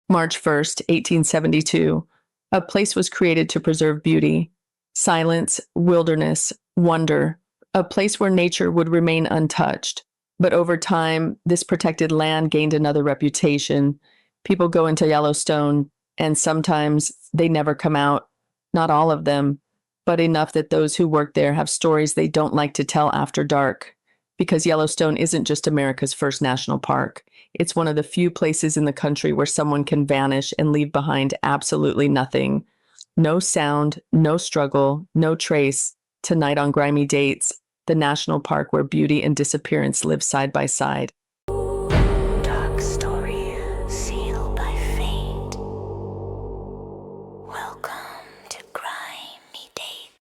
March 1st, 1872. A place was created to preserve beauty, silence, wilderness, wonder, a place where nature would remain untouched. But over time, this protected land gained another reputation. People go into Yellowstone, and sometimes they never come out. Not all of them, but enough that those who work there have stories they don't like to tell after dark. Because Yellowstone isn't just America's first national park. It's one of the few places in the country where someone can vanish and leave behind absolutely nothing. No sound, no struggle, no trace. Tonight on Grimy Dates, the national park where beauty and disappearance live side by side. Dark story sealed by fate. Welcome to Grimy Dates.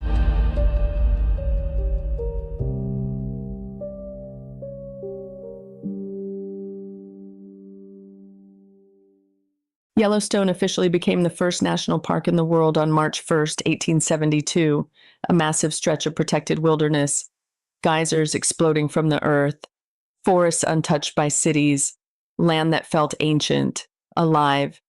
Yellowstone officially became the first national park in the world on March 1st, 1872, a massive stretch of protected wilderness, geysers exploding from the earth, forests untouched by cities, land that felt ancient, alive.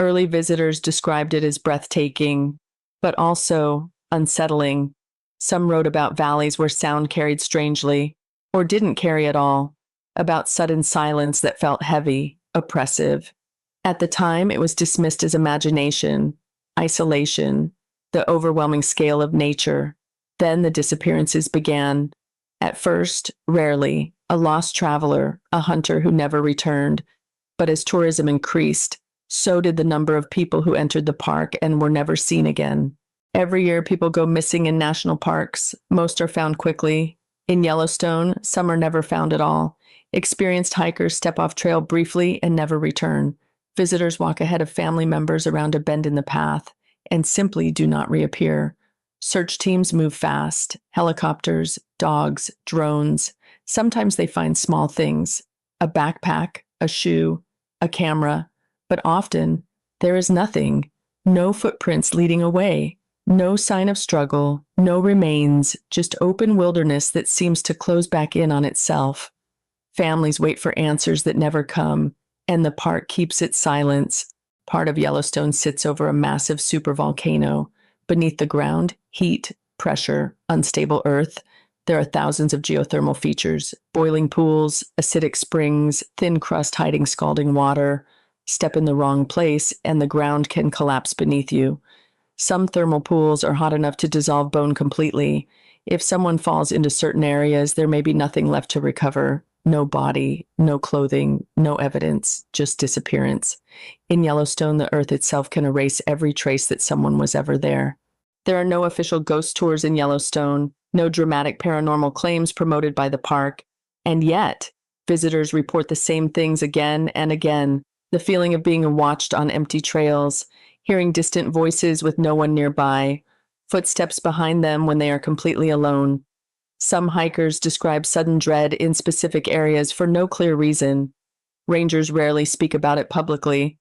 Early visitors described it as breathtaking, but also unsettling. Some wrote about valleys where sound carried strangely, or didn't carry at all, about sudden silence that felt heavy, oppressive. At the time, it was dismissed as imagination, isolation, the overwhelming scale of nature. Then the disappearances began. At first, rarely, a lost traveler, a hunter who never returned. But as tourism increased, so did the number of people who entered the park and were never seen again. Every year, people go missing in national parks. Most are found quickly. In Yellowstone, some are never found at all. Experienced hikers step off trail briefly and never return. Visitors walk ahead of family members around a bend in the path and simply do not reappear. Search teams move fast, helicopters, dogs, drones. Sometimes they find small things, a backpack, a shoe, a camera, but often there is nothing, no footprints leading away, no sign of struggle, no remains, just open wilderness that seems to close back in on itself. Families wait for answers that never come, and the park keeps its silence. Part of Yellowstone sits over a massive supervolcano. Beneath the ground, heat, pressure, unstable earth. There are thousands of geothermal features, boiling pools, acidic springs, thin crust hiding scalding water. Step in the wrong place, and the ground can collapse beneath you. Some thermal pools are hot enough to dissolve bone completely. If someone falls into certain areas, there may be nothing left to recover. No body, no clothing, no evidence, just disappearance. In Yellowstone, the earth itself can erase every trace that someone was ever there. There are no official ghost tours in Yellowstone, no dramatic paranormal claims promoted by the park, and yet, visitors report the same things again and again. The feeling of being watched on empty trails, hearing distant voices with no one nearby, footsteps behind them when they are completely alone. Some hikers describe sudden dread in specific areas for no clear reason. Rangers rarely speak about it publicly,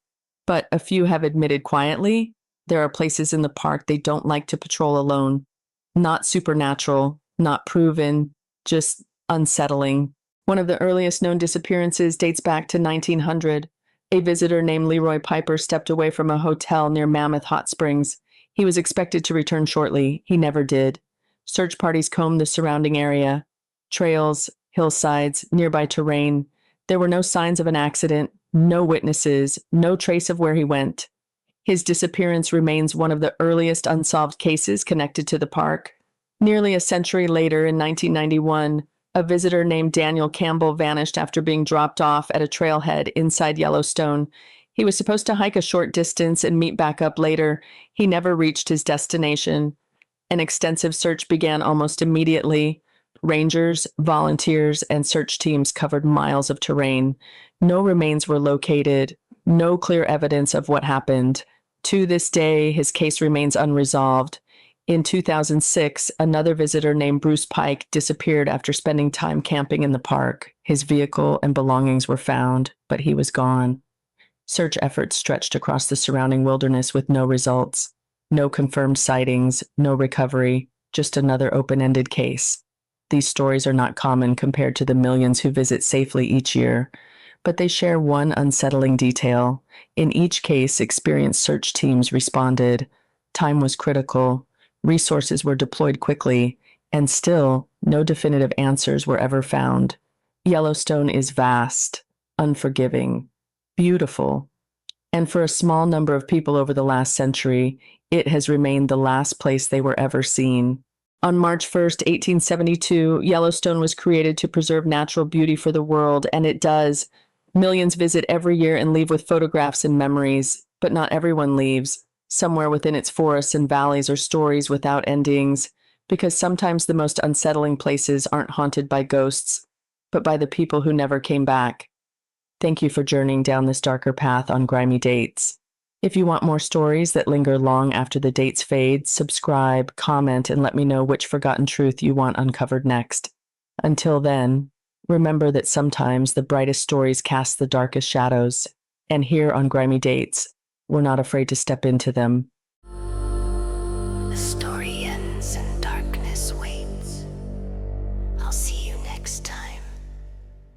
but a few have admitted quietly there are places in the park they don't like to patrol alone. Not supernatural, not proven, just unsettling. One of the earliest known disappearances dates back to 1900. A visitor named Leroy Piper stepped away from a hotel near Mammoth Hot Springs. He was expected to return shortly. He never did. Search parties combed the surrounding area. Trails, hillsides, nearby terrain. There were no signs of an accident, no witnesses, no trace of where he went. His disappearance remains one of the earliest unsolved cases connected to the park. Nearly a century later, in 1991, a visitor named Daniel Campbell vanished after being dropped off at a trailhead inside Yellowstone. He was supposed to hike a short distance and meet back up later. He never reached his destination. An extensive search began almost immediately. Rangers, volunteers, and search teams covered miles of terrain. No remains were located, no clear evidence of what happened. To this day, his case remains unresolved. In 2006, another visitor named Bruce Pike disappeared after spending time camping in the park. His vehicle and belongings were found, but he was gone. Search efforts stretched across the surrounding wilderness with no results. No confirmed sightings, no recovery, just another open-ended case. These stories are not common compared to the millions who visit safely each year, but they share one unsettling detail. In each case, experienced search teams responded. Time was critical, resources were deployed quickly, and still, no definitive answers were ever found. Yellowstone is vast, unforgiving, beautiful, and for a small number of people over the last century, it has remained the last place they were ever seen. On March 1st, 1872, Yellowstone was created to preserve natural beauty for the world, and it does. Millions visit every year and leave with photographs and memories, but not everyone leaves. Somewhere within its forests and valleys are stories without endings, because sometimes the most unsettling places aren't haunted by ghosts, but by the people who never came back. Thank you for journeying down this darker path on Grimy Dates. If you want more stories that linger long after the dates fade, subscribe, comment, and let me know which forgotten truth you want uncovered next. Until then, remember that sometimes the brightest stories cast the darkest shadows, and here on Grimy Dates, we're not afraid to step into them. The story ends and darkness waits. I'll see you next time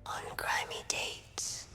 on Grimy Dates.